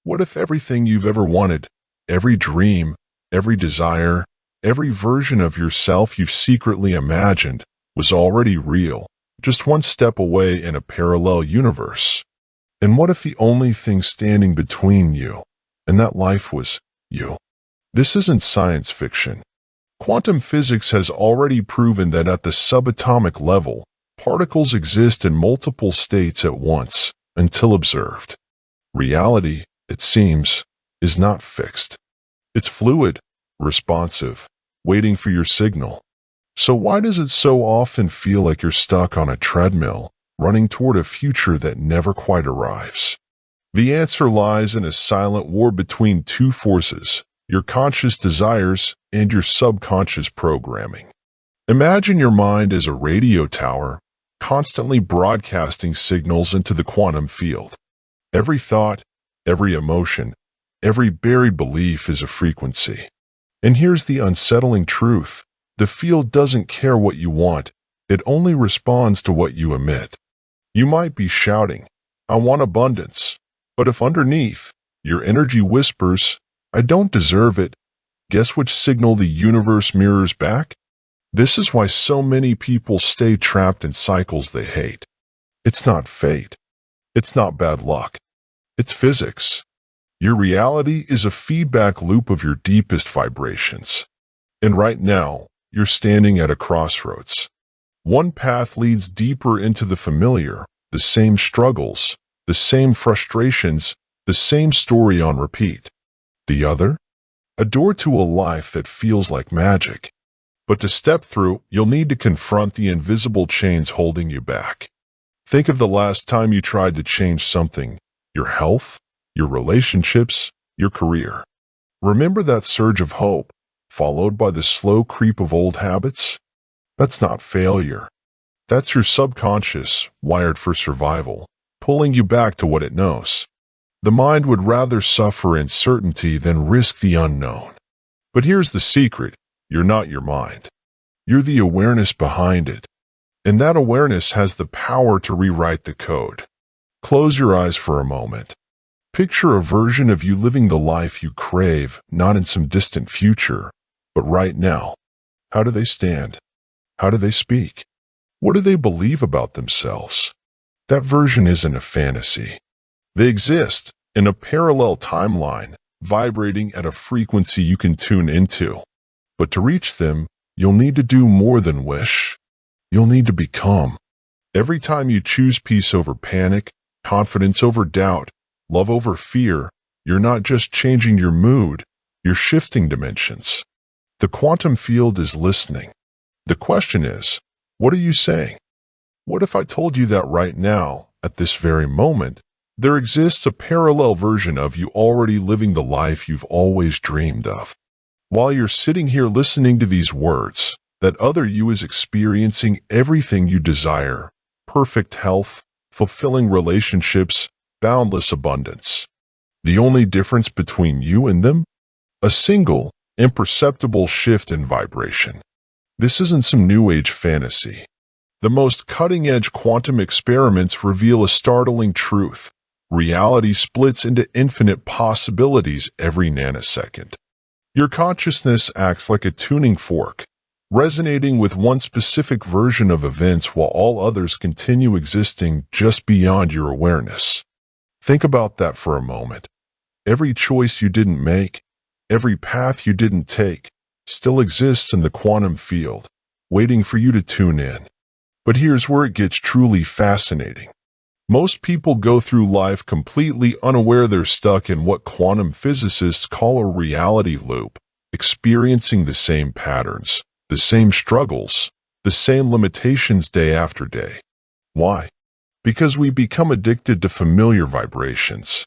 What if everything you've ever wanted, every dream, every desire, every version of yourself you've secretly imagined was already real, just one step away in a parallel universe? And what if the only thing standing between you and that life was you? This isn't science fiction. Quantum physics has already proven that at the subatomic level, particles exist in multiple states at once, until observed. Reality, it seems, is not fixed. It's fluid, responsive, waiting for your signal. So why does it so often feel like you're stuck on a treadmill, running toward a future that never quite arrives? The answer lies in a silent war between two forces, your conscious desires and your subconscious programming. Imagine your mind as a radio tower, constantly broadcasting signals into the quantum field. Every thought, every emotion, every buried belief is a frequency. And here's the unsettling truth. The field doesn't care what you want. It only responds to what you emit. You might be shouting, "I want abundance." But if underneath, your energy whispers, "I don't deserve it," guess which signal the universe mirrors back? This is why so many people stay trapped in cycles they hate. It's not fate. It's not bad luck. It's physics. Your reality is a feedback loop of your deepest vibrations. And right now, you're standing at a crossroads. One path leads deeper into the familiar, the same struggles, the same frustrations, the same story on repeat. The other? A door to a life that feels like magic. But to step through, you'll need to confront the invisible chains holding you back. Think of the last time you tried to change something, your health, your relationships, your career. Remember that surge of hope, followed by the slow creep of old habits? That's not failure. That's your subconscious, wired for survival, pulling you back to what it knows. The mind would rather suffer uncertainty than risk the unknown. But here's the secret. You're not your mind. You're the awareness behind it. And that awareness has the power to rewrite the code. Close your eyes for a moment. Picture a version of you living the life you crave, not in some distant future, but right now. How do they stand? How do they speak? What do they believe about themselves? That version isn't a fantasy. They exist in a parallel timeline, vibrating at a frequency you can tune into. But to reach them, you'll need to do more than wish. You'll need to become. Every time you choose peace over panic, confidence over doubt, love over fear, you're not just changing your mood, you're shifting dimensions. The quantum field is listening. The question is, what are you saying? What if I told you that right now, at this very moment, there exists a parallel version of you already living the life you've always dreamed of? While you're sitting here listening to these words, that other you is experiencing everything you desire: perfect health, fulfilling relationships, boundless abundance. The only difference between you and them? A single, imperceptible shift in vibration. This isn't some New Age fantasy. The most cutting-edge quantum experiments reveal a startling truth. Reality splits into infinite possibilities every nanosecond. Your consciousness acts like a tuning fork, resonating with one specific version of events while all others continue existing just beyond your awareness. Think about that for a moment. Every choice you didn't make, every path you didn't take, still exists in the quantum field, waiting for you to tune in. But here's where it gets truly fascinating. Most people go through life completely unaware they're stuck in what quantum physicists call a reality loop, experiencing the same patterns, the same struggles, the same limitations day after day. Why? Because we become addicted to familiar vibrations.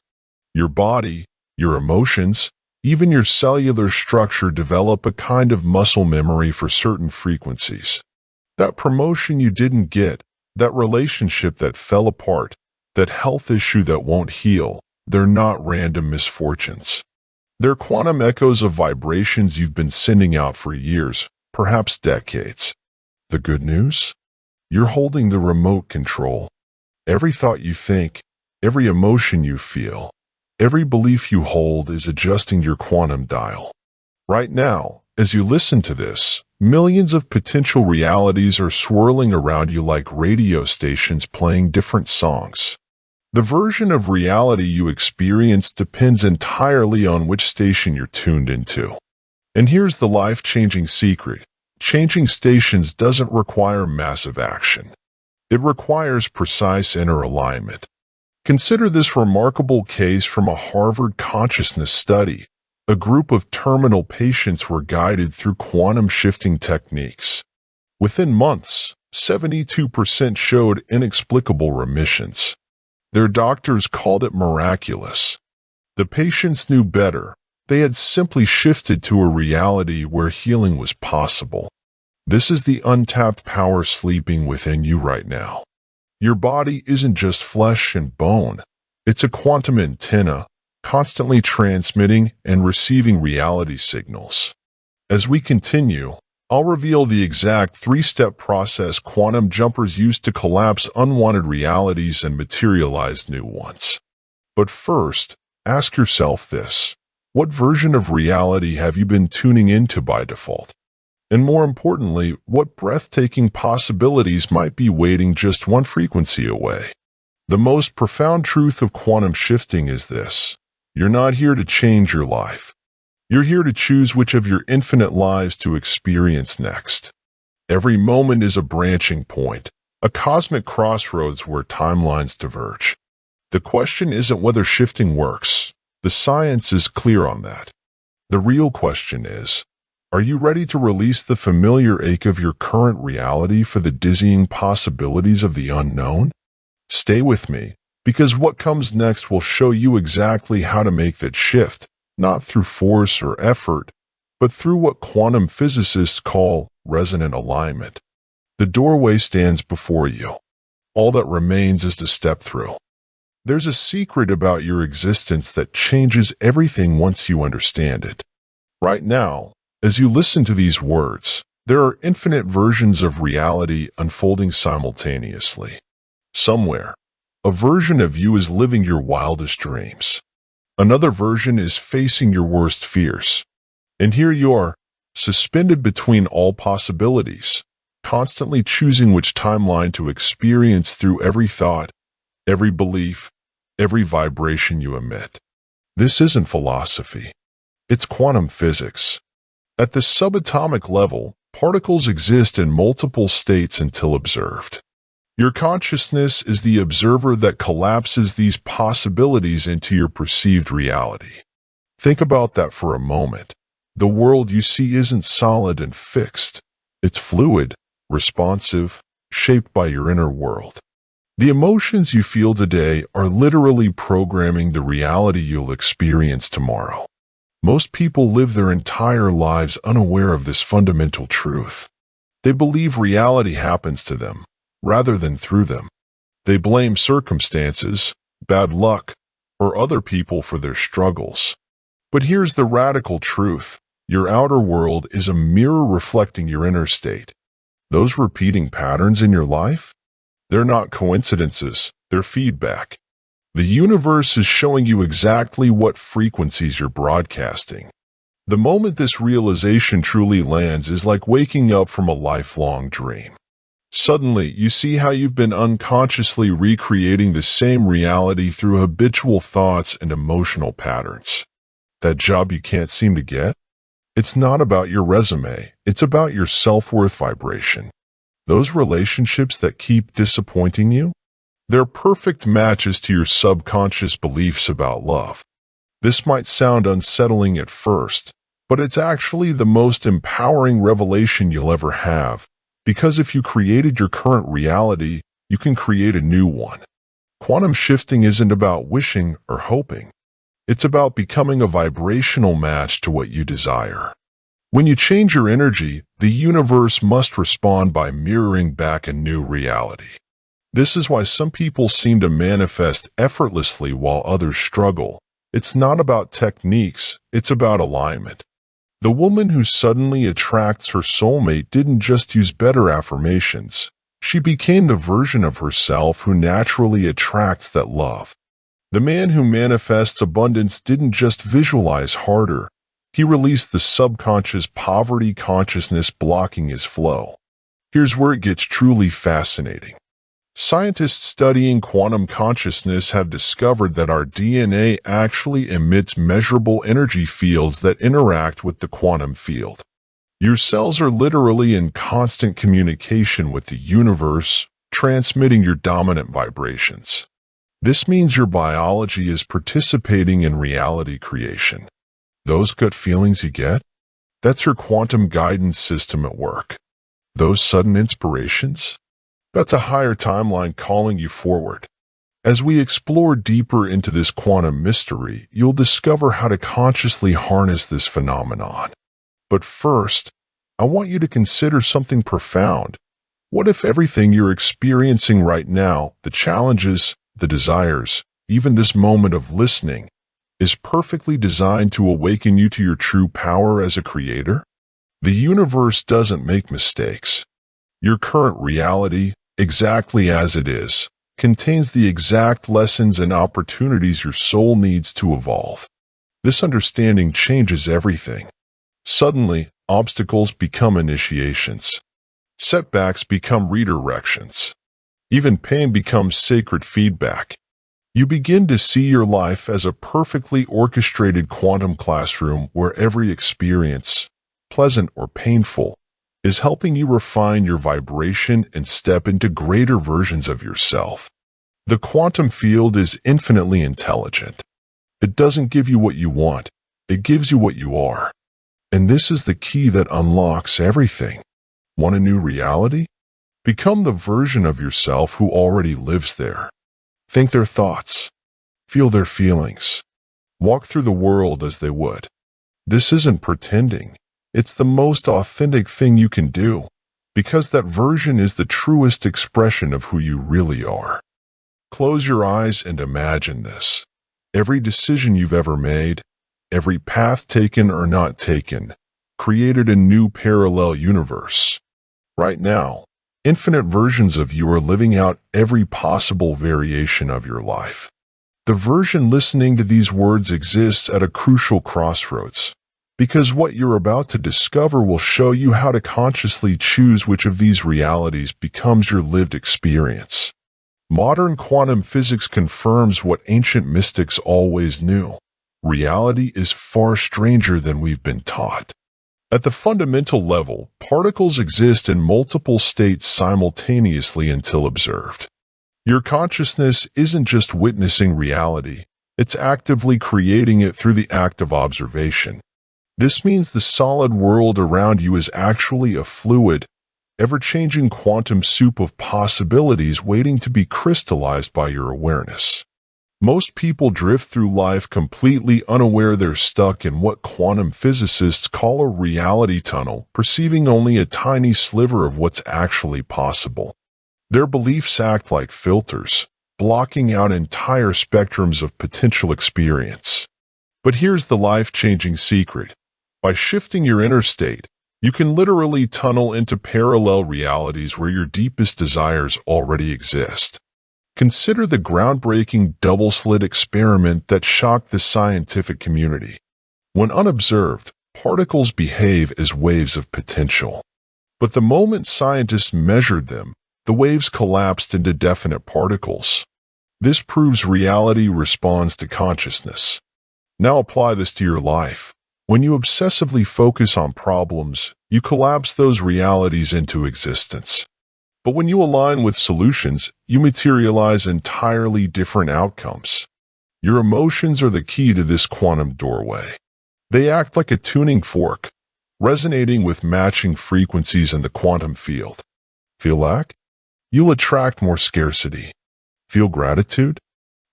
Your body, your emotions, even your cellular structure develop a kind of muscle memory for certain frequencies. That promotion you didn't get, that relationship that fell apart, that health issue that won't heal, they're not random misfortunes. They're quantum echoes of vibrations you've been sending out for years, perhaps decades. The good news? You're holding the remote control. Every thought you think, every emotion you feel, Every belief you hold is adjusting your quantum dial. Right now, as you listen to this, millions of potential realities are swirling around you like radio stations playing different songs. The version of reality you experience depends entirely on which station you're tuned into. And here's the life-changing secret. Changing stations doesn't require massive action. It requires precise inner alignment. Consider this remarkable case from a Harvard consciousness study. A group of terminal patients were guided through quantum shifting techniques. Within months, 72% showed inexplicable remissions. Their doctors called it miraculous. The patients knew better. They had simply shifted to a reality where healing was possible. This is the untapped power sleeping within you right now. Your body isn't just flesh and bone. It's a quantum antenna, constantly transmitting and receiving reality signals. As we continue, I'll reveal the exact three-step process quantum jumpers use to collapse unwanted realities and materialize new ones. But first, ask yourself this. What version of reality have you been tuning into by default? And more importantly, what breathtaking possibilities might be waiting just one frequency away? The most profound truth of quantum shifting is this. You're not here to change your life. You're here to choose which of your infinite lives to experience next. Every moment is a branching point, a cosmic crossroads where timelines diverge. The question isn't whether shifting works. The science is clear on that. The real question is, are you ready to release the familiar ache of your current reality for the dizzying possibilities of the unknown? Stay with me, because what comes next will show you exactly how to make that shift, not through force or effort, but through what quantum physicists call resonant alignment. The doorway stands before you. All that remains is to step through. There's a secret about your existence that changes everything once you understand it. Right now, as you listen to these words, there are infinite versions of reality unfolding simultaneously. Somewhere, a version of you is living your wildest dreams. Another version is facing your worst fears. And here you are, suspended between all possibilities, constantly choosing which timeline to experience through every thought, every belief, every vibration you emit. This isn't philosophy. It's quantum physics. At the subatomic level, particles exist in multiple states until observed. Your consciousness is the observer that collapses these possibilities into your perceived reality. Think about that for a moment. The world you see isn't solid and fixed. It's fluid, responsive, shaped by your inner world. The emotions you feel today are literally programming the reality you'll experience tomorrow. Most people live their entire lives unaware of this fundamental truth. They believe reality happens to them, rather than through them. They blame circumstances, bad luck, or other people for their struggles. But here's the radical truth. Your outer world is a mirror reflecting your inner state. Those repeating patterns in your life? They're not coincidences, they're feedback. The universe is showing you exactly what frequencies you're broadcasting. The moment this realization truly lands is like waking up from a lifelong dream. Suddenly, you see how you've been unconsciously recreating the same reality through habitual thoughts and emotional patterns. That job you can't seem to get? It's not about your resume, it's about your self-worth vibration. Those relationships that keep disappointing you? They're perfect matches to your subconscious beliefs about love. This might sound unsettling at first, but it's actually the most empowering revelation you'll ever have. Because if you created your current reality, you can create a new one. Quantum shifting isn't about wishing or hoping. It's about becoming a vibrational match to what you desire. When you change your energy, the universe must respond by mirroring back a new reality. This is why some people seem to manifest effortlessly while others struggle. It's not about techniques, it's about alignment. The woman who suddenly attracts her soulmate didn't just use better affirmations. She became the version of herself who naturally attracts that love. The man who manifests abundance didn't just visualize harder, he released the subconscious poverty consciousness blocking his flow. Here's where it gets truly fascinating. Scientists studying quantum consciousness have discovered that our DNA actually emits measurable energy fields that interact with the quantum field. Your cells are literally in constant communication with the universe, transmitting your dominant vibrations. This means your biology is participating in reality creation. Those gut feelings you get? That's your quantum guidance system at work. Those sudden inspirations? That's a higher timeline calling you forward. As we explore deeper into this quantum mystery, you'll discover how to consciously harness this phenomenon. But first, I want you to consider something profound. What if everything you're experiencing right now, the challenges, the desires, even this moment of listening, is perfectly designed to awaken you to your true power as a creator? The universe doesn't make mistakes. Your current reality, exactly as it is, contains the exact lessons and opportunities your soul needs to evolve. This understanding changes everything. Suddenly, obstacles become initiations. Setbacks become redirections. Even pain becomes sacred feedback. You begin to see your life as a perfectly orchestrated quantum classroom where every experience, pleasant or painful, is helping you refine your vibration and step into greater versions of yourself. The quantum field is infinitely intelligent. It doesn't give you what you want, it gives you what you are. And this is the key that unlocks everything. Want a new reality? Become the version of yourself who already lives there. Think their thoughts. Feel their feelings. Walk through the world as they would. This isn't pretending. It's the most authentic thing you can do, because that version is the truest expression of who you really are. Close your eyes and imagine this. Every decision you've ever made, every path taken or not taken, created a new parallel universe. Right now, infinite versions of you are living out every possible variation of your life. The version listening to these words exists at a crucial crossroads, because what you're about to discover will show you how to consciously choose which of these realities becomes your lived experience. Modern quantum physics confirms what ancient mystics always knew. Reality is far stranger than we've been taught. At the fundamental level, particles exist in multiple states simultaneously until observed. Your consciousness isn't just witnessing reality, it's actively creating it through the act of observation. This means the solid world around you is actually a fluid, ever-changing quantum soup of possibilities waiting to be crystallized by your awareness. Most people drift through life completely unaware they're stuck in what quantum physicists call a reality tunnel, perceiving only a tiny sliver of what's actually possible. Their beliefs act like filters, blocking out entire spectrums of potential experience. But here's the life-changing secret. By shifting your inner state, you can literally tunnel into parallel realities where your deepest desires already exist. Consider the groundbreaking double-slit experiment that shocked the scientific community. When unobserved, particles behave as waves of potential. But the moment scientists measured them, the waves collapsed into definite particles. This proves reality responds to consciousness. Now apply this to your life. When you obsessively focus on problems, you collapse those realities into existence. But when you align with solutions, you materialize entirely different outcomes. Your emotions are the key to this quantum doorway. They act like a tuning fork, resonating with matching frequencies in the quantum field. Feel lack? You'll attract more scarcity. Feel gratitude?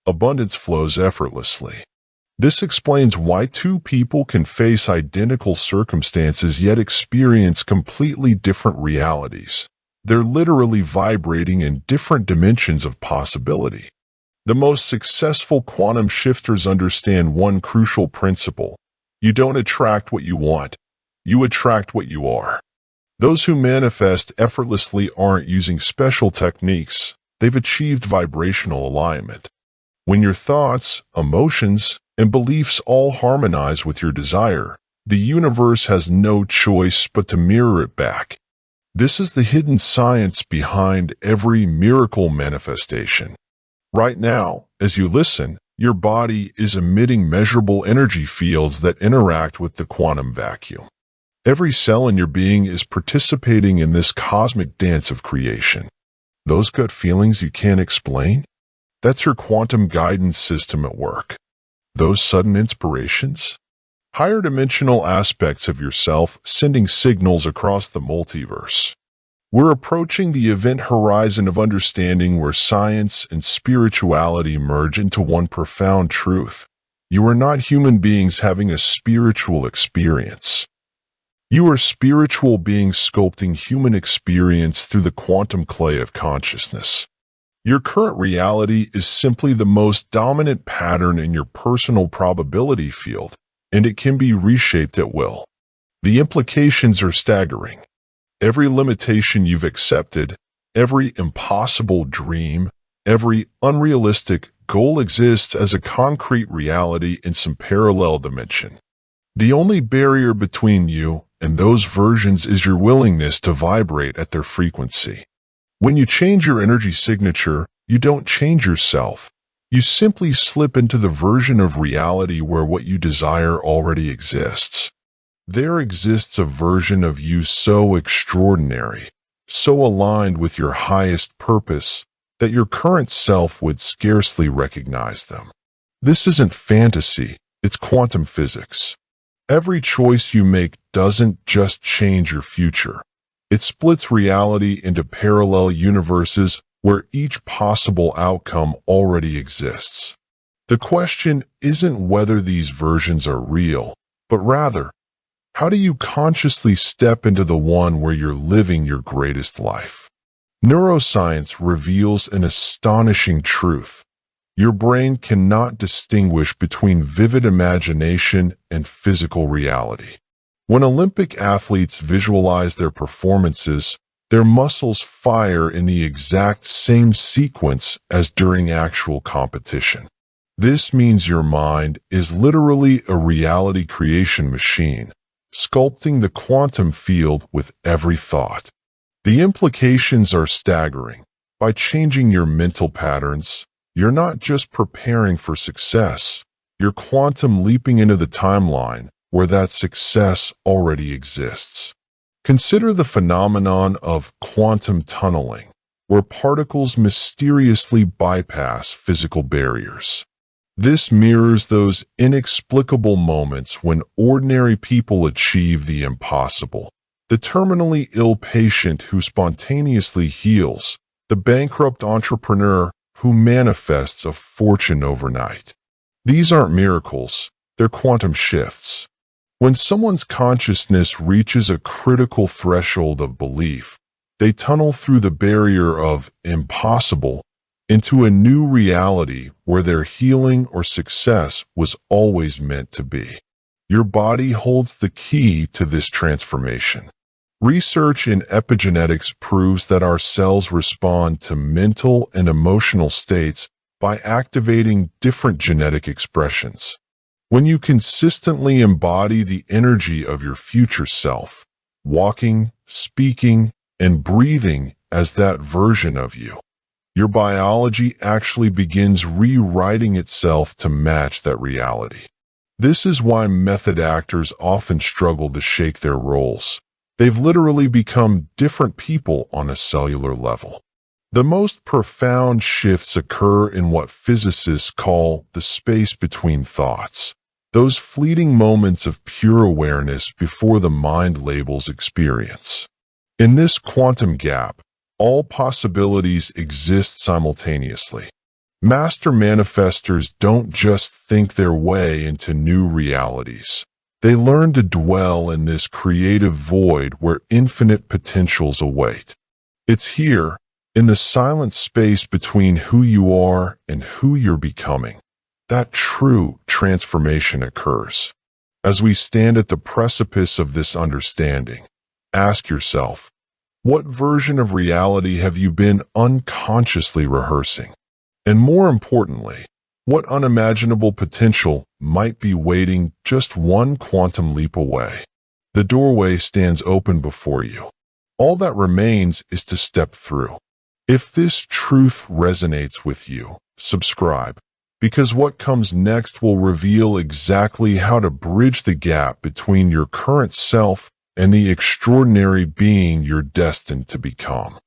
Abundance flows effortlessly. This explains why two people can face identical circumstances yet experience completely different realities. They're literally vibrating in different dimensions of possibility. The most successful quantum shifters understand one crucial principle. You don't attract what you want. You attract what you are. Those who manifest effortlessly aren't using special techniques. They've achieved vibrational alignment. When your thoughts, emotions, and beliefs all harmonize with your desire, the universe has no choice but to mirror it back. This is the hidden science behind every miracle manifestation. Right now, as you listen, your body is emitting measurable energy fields that interact with the quantum vacuum. Every cell in your being is participating in this cosmic dance of creation. Those gut feelings you can't explain? That's your quantum guidance system at work. Those sudden inspirations? Higher dimensional aspects of yourself sending signals across the multiverse. We're approaching the event horizon of understanding where science and spirituality merge into one profound truth. You are not human beings having a spiritual experience. You are spiritual beings sculpting human experience through the quantum clay of consciousness. Your current reality is simply the most dominant pattern in your personal probability field, and it can be reshaped at will. The implications are staggering. Every limitation you've accepted, every impossible dream, every unrealistic goal exists as a concrete reality in some parallel dimension. The only barrier between you and those versions is your willingness to vibrate at their frequency. When you change your energy signature, you don't change yourself. You simply slip into the version of reality where what you desire already exists. There exists a version of you so extraordinary, so aligned with your highest purpose, that your current self would scarcely recognize them. This isn't fantasy, it's quantum physics. Every choice you make doesn't just change your future. It splits reality into parallel universes where each possible outcome already exists. The question isn't whether these versions are real, but rather, how do you consciously step into the one where you're living your greatest life? Neuroscience reveals an astonishing truth. Your brain cannot distinguish between vivid imagination and physical reality. When Olympic athletes visualize their performances, their muscles fire in the exact same sequence as during actual competition. This means your mind is literally a reality creation machine, sculpting the quantum field with every thought. The implications are staggering. By changing your mental patterns, you're not just preparing for success, you're quantum leaping into the timeline where that success already exists. Consider the phenomenon of quantum tunneling, where particles mysteriously bypass physical barriers. This mirrors those inexplicable moments when ordinary people achieve the impossible. The terminally ill patient who spontaneously heals, the bankrupt entrepreneur who manifests a fortune overnight. These aren't miracles, they're quantum shifts. When someone's consciousness reaches a critical threshold of belief, they tunnel through the barrier of impossible into a new reality where their healing or success was always meant to be. Your body holds the key to this transformation. Research in epigenetics proves that our cells respond to mental and emotional states by activating different genetic expressions. When you consistently embody the energy of your future self, walking, speaking, and breathing as that version of you, your biology actually begins rewriting itself to match that reality. This is why method actors often struggle to shake their roles. They've literally become different people on a cellular level. The most profound shifts occur in what physicists call the space between thoughts, those fleeting moments of pure awareness before the mind labels experience. In this quantum gap, all possibilities exist simultaneously. Master manifestors don't just think their way into new realities. They learn to dwell in this creative void where infinite potentials await. It's here, in the silent space between who you are and who you're becoming, that true transformation occurs. As we stand at the precipice of this understanding, ask yourself, what version of reality have you been unconsciously rehearsing? And more importantly, What unimaginable potential might be waiting just one quantum leap away? The doorway stands open before you. All that remains is to step through. If this truth resonates with you, subscribe, because what comes next will reveal exactly how to bridge the gap between your current self and the extraordinary being you're destined to become.